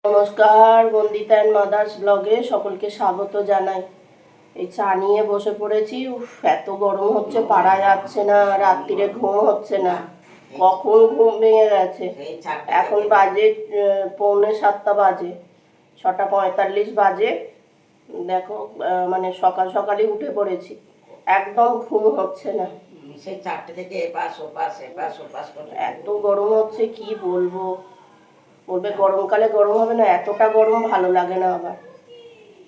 নমস্কার, Bandita and mother's ব্লগে সকলকে স্বাগত জানাই। এই চা নিয়ে বসে পড়েছি। এত গরম হচ্ছে, পারা যাচ্ছে না, রাত্রিরে ঘুম হচ্ছে না। কখন ঘুম ভেঙে গেছে, এখন বাজে 6:45 বাজে, 6:45 বাজে। দেখো, মানে সকাল সকালই উঠে পড়েছি, একদম ঘুম হচ্ছে না। সেই 4টে থেকে এপাশ ওপাশ করে এত গরম হচ্ছে কি বলবো। বলবে গরমকালে গরম হবে না, এতটা গরম ভালো লাগে না। আবার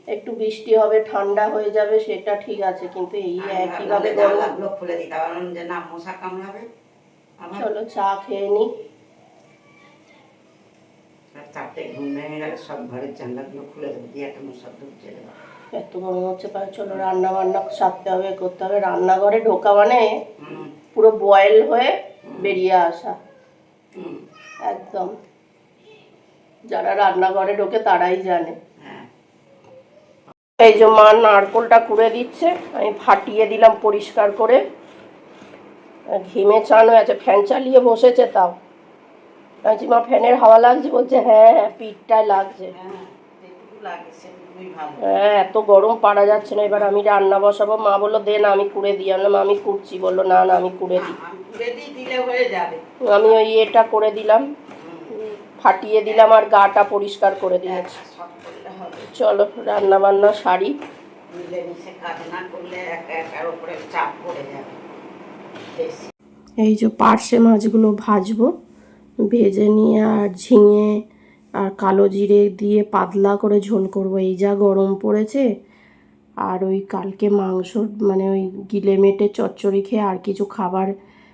একটু বৃষ্টি হবে, ঠান্ডা হয়ে যাবে, সেটা ঠিক আছে, কিন্তু এই একইভাবে গরম। খুলে দিই কারণ যে না মশা কামড়াবে। চলো চা খেয়ে নি। 4টে ঘুম ভেঙে গেলে সব ঘরের জানলাগুলো খুলে দেবো, দিয়ে একটা মশা ঢুকছে। এত গরম হচ্ছে, চলো রান্না বান্না সারতে হবে, করতে হবে। রান্নাঘরে ঢোকা মানে পুরো বয়েল হয়ে বেরিয়ে আসা, একদম। যারা রান্নাঘরে ঢোকে তারাই জানে। এই যে মা নারকোলটা কুড়ে দিচ্ছে, আমি ফাটিয়ে দিলাম পরিষ্কার করে। ঘিমে চান হয়ে আছে, ফ্যান চালিয়ে বসেছে। তাও বলছি মা ফ্যানের হাওয়া লাগছে, বলছে হ্যাঁ হ্যাঁ পিঠটায় লাগছে। হ্যাঁ, এত গরম পারা যাচ্ছে না। এবার আমি রান্না বসাবো। মা বললো দে না, আমি কুড়ে দিই। আমি আমি কুড়ছি, বললো না না আমি কুড়ে দিই। আমি ওই এটা করে দিলাম, ফাটিয়ে দিলাম আর গাটা পরিষ্কার করে দিয়েছি। চলো রান্না বান্না সারি। এই যে পার্শে মাছগুলো ভাজবো, ভেজে নিয়ে আর ঝিঙে আর কালো জিরে দিয়ে পাতলা করে ঝোল করব। এই যা গরম পড়েছে, আর ওই কালকে মাংস মানে ওই গিলে মেটে চচ্চড়ি খেয়ে আর কিছু খাবার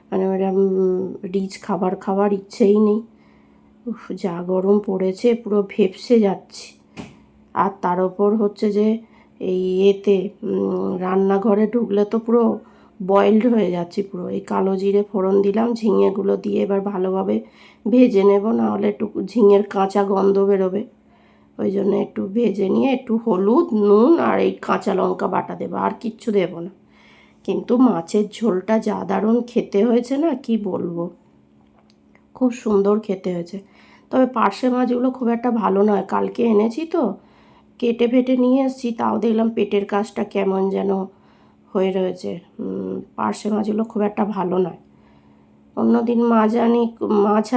মানে ওরকম রিচ খাবার ইচ্ছেই নেই। যা গরম পড়েছে, পুরো ভেপসে যাচ্ছে। আর তার ওপর হচ্ছে যে এই এতে রান্নাঘরে ঢুকলে তো পুরো বয়েলড হয়ে যাচ্ছি পুরো। এই কালো জিরে ফোড়ন দিলাম, ঝিঙেগুলো দিয়ে এবার ভালোভাবে ভেজে নেব, নাহলে একটু ঝিঙের কাঁচা গন্ধ বেরোবে। ওই জন্য একটু ভেজে নিয়ে একটু হলুদ, নুন আর এই কাঁচা লঙ্কা বাটা দেবো, আর কিচ্ছু দেবো না। কিন্তু মাছের ঝোলটা যা দারুণ খেতে হয়েছে না, কি বলবো, খুব সুন্দর খেতে হয়েছে। তবে পার্শে মাছগুলো খুব একটা ভালো নয়, কালকে এনেছি তো কেটে ফেটে নিয়ে এসেছি, তাও দেখলাম পেটের কাজটা কেমন যেন হয়ে রয়েছে। পার্শে মাছগুলো খুব একটা ভালো নয়। অন্যদিন মাছ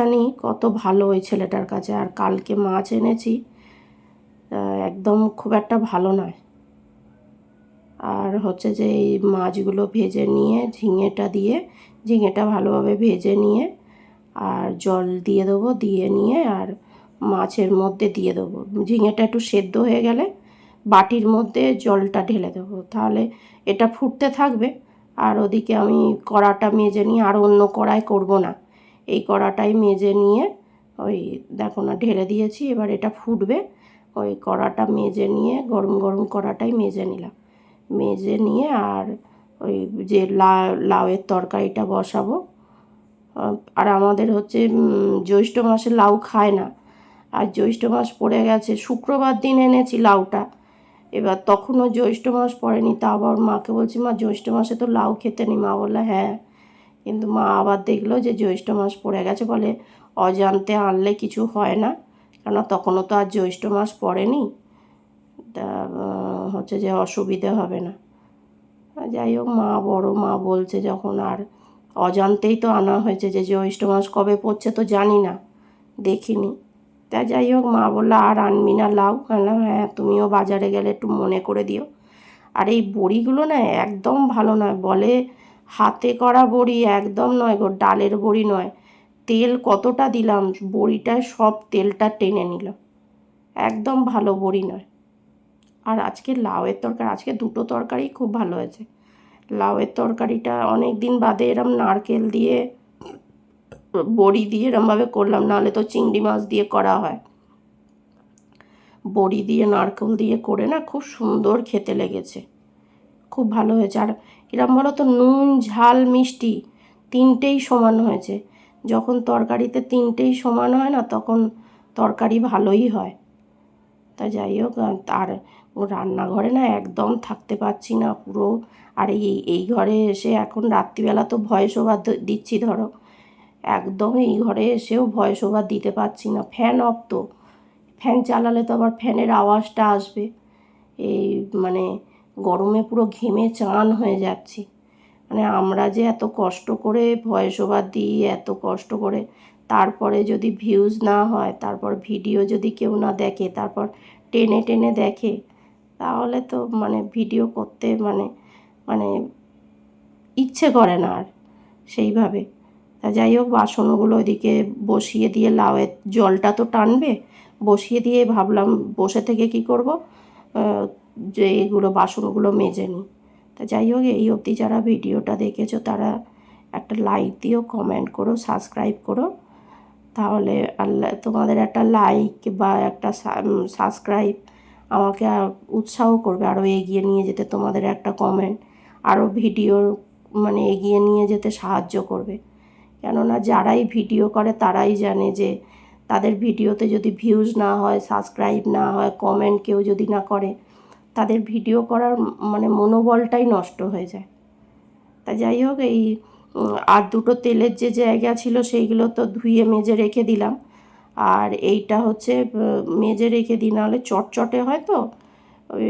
আনি কত ভালো ওই ছেলেটার কাছে, আর কালকে মাছ এনেছি একদম খুব একটা ভালো নয়। আর হচ্ছে যে এই মাছগুলো ভেজে নিয়ে ঝিঙেটা ভালোভাবে ভেজে নিয়ে আর জল দিয়ে দেবো, দিয়ে নিয়ে আর মাছের মধ্যে দিয়ে দেবো। ঝিঙেটা একটু সেদ্ধ হয়ে গেলে বাটির মধ্যে জলটা ঢেলে দেবো, তাহলে এটা ফুটতে থাকবে। আর ওদিকে আমি কড়াটা মেজে নিয়ে, আর অন্য কড়াই করব না, এই কড়াটাই মেজে নিয়ে ওই দেখো না ঢেলে দিয়েছি। এবার এটা ফুটবে, ওই কড়াটা মেজে নিয়ে গরম গরম কড়াটাই মেজে নিলাম। মেজে নিয়ে আর ওই যে লাউয়ের তরকারিটা বসাবো। আর আমাদের হচ্ছে জ্যৈষ্ঠ মাসে লাউ খায় না, আর জ্যৈষ্ঠ মাস পড়ে গেছে, শুক্রবার দিন এনেছি লাউটা। এবার তখনও জ্যৈষ্ঠ মাস পড়েনি, তা আবার মাকে বলছি মা জ্যৈষ্ঠ মাসে তো লাউ খেতে নেই। মা বললো হ্যাঁ, কিন্তু মা আবার দেখলো যে জ্যৈষ্ঠ মাস পড়ে গেছে, বলে অজান্তে আনলে কিছু হয় না, কেননা তখনও তো আর জ্যৈষ্ঠ মাস পড়েনি, তা হচ্ছে যে অসুবিধে হবে না। যাই হোক, বড় মা বলছে যখন, আর অজান্তেই তো আনা হয়েছে, যে জ্যৈষ্ঠ মাস কবে পড়ছে তো জানি না, দেখিনি। তা যাই হোক, মা বললো আর আনবি না লাউ। হ্যাঁ, তুমিও বাজারে গেলে একটু মনে করে দিও। আর এই বড়িগুলো না একদম ভালো নয়, বলে হাতে করা বড়ি, একদম নয় গো, ডালের বড়ি নয়। তেল কতটা দিলাম, বড়িটায় সব তেলটা টেনে নিল, একদম ভালো বড়ি নয়। আর আজকে লাউয়ের তরকারি, আজকে দুটো তরকারি খুব ভালো হয়েছে। লাউয়ের তরকারিটা অনেক দিন বাদে এরম নারকেল দিয়ে বড়ি দিয়ে এরমভাবে করলাম, নাহলে তো চিংড়ি মাছ দিয়ে করা হয়। বড়ি দিয়ে নারকেল দিয়ে করে না খুব সুন্দর খেতে লেগেছে, খুব ভালো হয়েছে। আর এরম বলো তো, নুন ঝাল মিষ্টি তিনটেই সমান হয়েছে। যখন তরকারিতে তিনটেই সমান হয় না, তখন তরকারি ভালোই হয়। তা যাই হোক, আর রান্নাঘরে না একদম থাকতে পারছি না পুরো। আর এই ঘরে এসে এখন রাত্রিবেলা তো ভয়েস ওভার দিচ্ছি ধরো, একদম এই ঘরে এসেও ভয়েস ওভার দিতে পারছি না, ফ্যান অফ তো। ফ্যান চালালে তো আবার ফ্যানের আওয়াজটা আসবে। এই মানে গরমে পুরো ঘেমে চান হয়ে যাচ্ছি। মানে আমরা যে এত কষ্ট করে ভয়েস ওভার দিই, এত কষ্ট করে, তারপরে যদি ভিউজ না হয়, তারপর ভিডিও যদি কেউ না দেখে, তারপর টেনে টেনে দেখে, তাহলে তো মানে ভিডিও করতে মানে মানে ইচ্ছে করে না আর সেইভাবে। তা যাই হোক, বাসনগুলো ওইদিকে বসিয়ে দিয়ে, লাউয়ের জলটা তো টানবে, বসিয়ে দিয়ে ভাবলাম বসে থেকে কি করব, যে এগুলো বাসনগুলো মেজে নিই। তা যাই হোক, এই অবধি যারা ভিডিওটা দেখেছো তারা একটা লাইক দিও, কমেন্ট করো, সাবস্ক্রাইব করো। তাহলে আল্লাহ তোমাদের একটা লাইক বা একটা সাবস্ক্রাইব আমাকে উৎসাহ করবে আরও এগিয়ে নিয়ে যেতে। তোমাদের একটা কমেন্ট আরও ভিডিও মানে এগিয়ে নিয়ে যেতে সাহায্য করবে। কেননা যারাই ভিডিও করে তারাই জানে যে তাদের ভিডিওতে যদি ভিউজ না হয়, সাবস্ক্রাইব না হয়, কমেন্ট কেউ যদি না করে, তাদের ভিডিও করার মানে মনোবলটাই নষ্ট হয়ে যায়। তা যাই হোক, এই আর দুটো তেলের যে জায়গা ছিল সেইগুলো তো ধুয়ে মেজে রেখে দিলাম। আর এইটা হচ্ছে মেজে রেখে দিই, নাহলে চটচটে হয় তো, ওই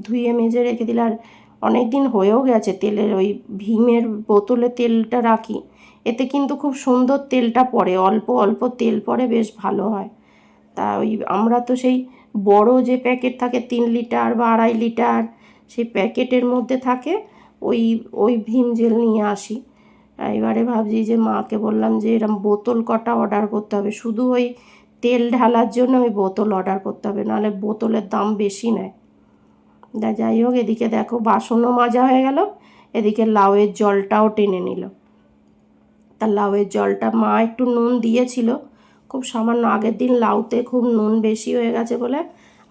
ধুয়ে মেজে রেখে দিলে। আর অনেক দিন হয়েও গেছে তেলের, ওই ভীমের বোতলে তেলটা রাখি, এতে কিন্তু খুব সুন্দর তেলটা পড়ে, অল্প অল্প তেল পড়ে, বেশ ভালো হয়। তা ওই আমরা তো সেই বড় যে প্যাকেট থাকে 3 লিটার বা 2.5 লিটার, সেই প্যাকেটের মধ্যে থাকে, ওই ওই ভীম জেল নিয়ে আসি। এবারে ভাবছি যে মাকে বললাম যে এরকম বোতল কটা অর্ডার করতে হবে, শুধু ওই তেল ঢালার জন্য ওই বোতল অর্ডার করতে হবে, নাহলে বোতলের দাম বেশি নেয়। যাই হোক, এদিকে দেখো বাসনও মাজা হয়ে গেল, এদিকে লাউয়ের জলটাও টেনে নিল। তা লাউয়ের জলটা মা একটু নুন দিয়েছিল, খুব সামান্য, আগের দিন লাউতে খুব নুন বেশি হয়ে গেছে বলে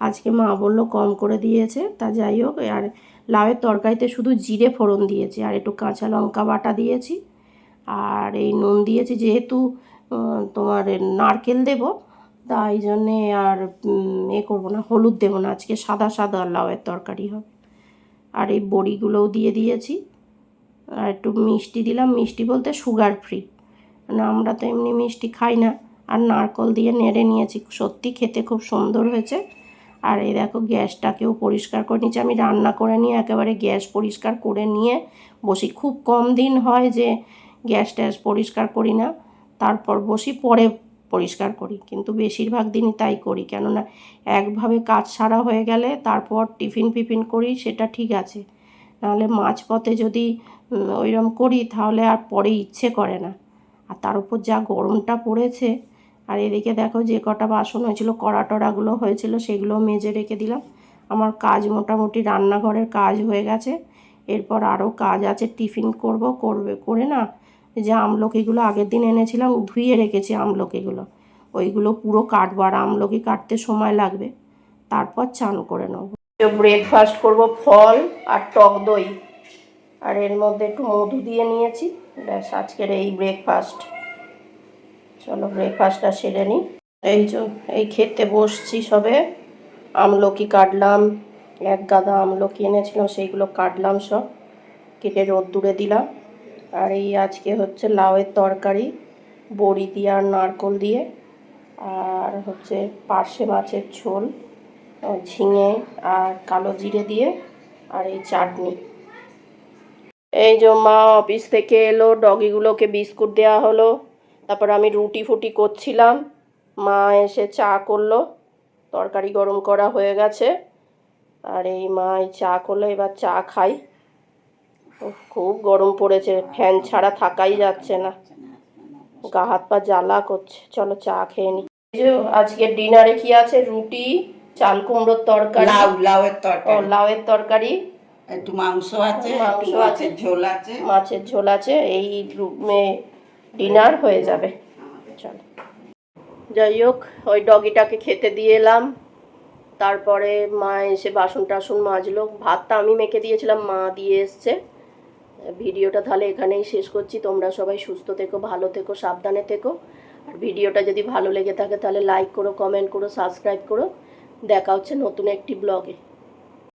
আজকে মা বললো কম করে দিয়েছে। তা যাই হোক, আর লাউয়ের তরকারিতে শুধু জিরে ফোড়ন দিয়েছি, আর একটু কাঁচা লঙ্কা বাটা দিয়েছি, আর এই নুন দিয়েছি, যেহেতু তোমার নারকেল দেবো, তাই জন্যে আর করবো না, হলুদ দেবো না, আজকে সাদা সাদা লাউয়ের তরকারি হবে। আর এই বড়িগুলোও দিয়ে দিয়েছি, আর একটু মিষ্টি দিলাম, মিষ্টি বলতে সুগার ফ্রি, মানে আমরা তো এমনি মিষ্টি খাই না। আর নারকেল দিয়ে নেড়ে নিয়েছি, সত্যি খেতে খুব সুন্দর হয়েছে। আর এই দেখো গ্যাসটাকেও পরিষ্কার করে নিয়েছি, আমি রান্না করে নিয়ে একেবারে গ্যাস পরিষ্কার করে নিয়ে বসি। খুব কম দিন হয় যে গ্যাস ট্যাস পরিষ্কার করি না, তারপর বসি, পরে পরিষ্কার করি, কিন্তু বেশিরভাগ দিনই তাই করি। কেননা একভাবে কাজ সারা হয়ে গেলে তারপর টিফিন ফিফিন করি, সেটা ঠিক আছে, নাহলে মাঝপথে যদি ওইরকম করি তাহলে আর পরে ইচ্ছে করে না। আর তার উপর যা গরমটা পড়েছে। আর এদিকে দেখো যে কটা বাসন হয়েছিল, কড়া টড়াগুলো হয়েছিল, সেগুলো মেজে রেখে দিলাম। আমার কাজ মোটামুটি রান্নাঘরের কাজ হয়ে গেছে। এরপর আরও কাজ আছে, টিফিন করে না, যে আমলকিগুলো আগের দিন এনেছিলাম, ধুয়ে রেখেছি আমলকিগুলো, ওইগুলো পুরো কাটবো, আর আমলকি কাটতে সময় লাগবে, তারপর চান করে নেবো। ব্রেকফাস্ট করব, ফল আর টক দই, আর এর মধ্যে একটু মধু দিয়ে নিয়েছি, ব্যাস আজকের এই ব্রেকফাস্ট। চলো ব্রেকফাস্টটা সেরে নিই। এই খেতে বসছি সবে, আমলকি কাটলাম, এক গাদা আমলকি এনেছিলাম, সেইগুলো কাটলাম, সব কেটে রোদ্দুরে দিলাম। আর এই আজকে হচ্ছে লাউয়ের তরকারি, বড়ি দিয়ে আর নারকেল দিয়ে, আর হচ্ছে পার্শে মাছের ঝোল, ঝিঙে আর কালো জিরে দিয়ে, আর এই চাটনি। এই যে মা অফিস থেকে এলো, ডগিগুলোকে বিস্কুট দেওয়া হলো, তারপর আমি রুটি ফুটি করছিলাম, মা এসে চা করলো, তরকারি গরম করা হয়ে গেছে, আর এই মা চা করলো, এবার চা খাই। খুব গরম পড়েছে, ফ্যান ছাড়া থাকাই যাচ্ছে না, গা হাত পা জ্বালা করছে। চলো চা খেয়ে নি। আজকে ডিনারে কি আছে? রুটি, চাল কুমড়োর তরকারি, লাউয়ের তরকারি, একটু মাংস আছে, মাছের ঝোল আছে, এই ডিনার হয়ে যাবে। চলো, যাই হোক, ওই ডগিটাকে খেতে দিয়ে এলাম, তারপরে মা এসে বাসন টাসন মাজলো, ভাতটা আমি মেখে দিয়েছিলাম, মা দিয়ে এসছে। ভিডিওটা তাহলে এখানেই শেষ করছি। তোমরা সবাই সুস্থ থেকো, ভালো থেকো, সাবধানে থেকো। আর ভিডিওটা যদি ভালো লেগে থাকে তাহলে লাইক করো, কমেন্ট করো, সাবস্ক্রাইব করো। দেখা হচ্ছে নতুন একটি ব্লগে।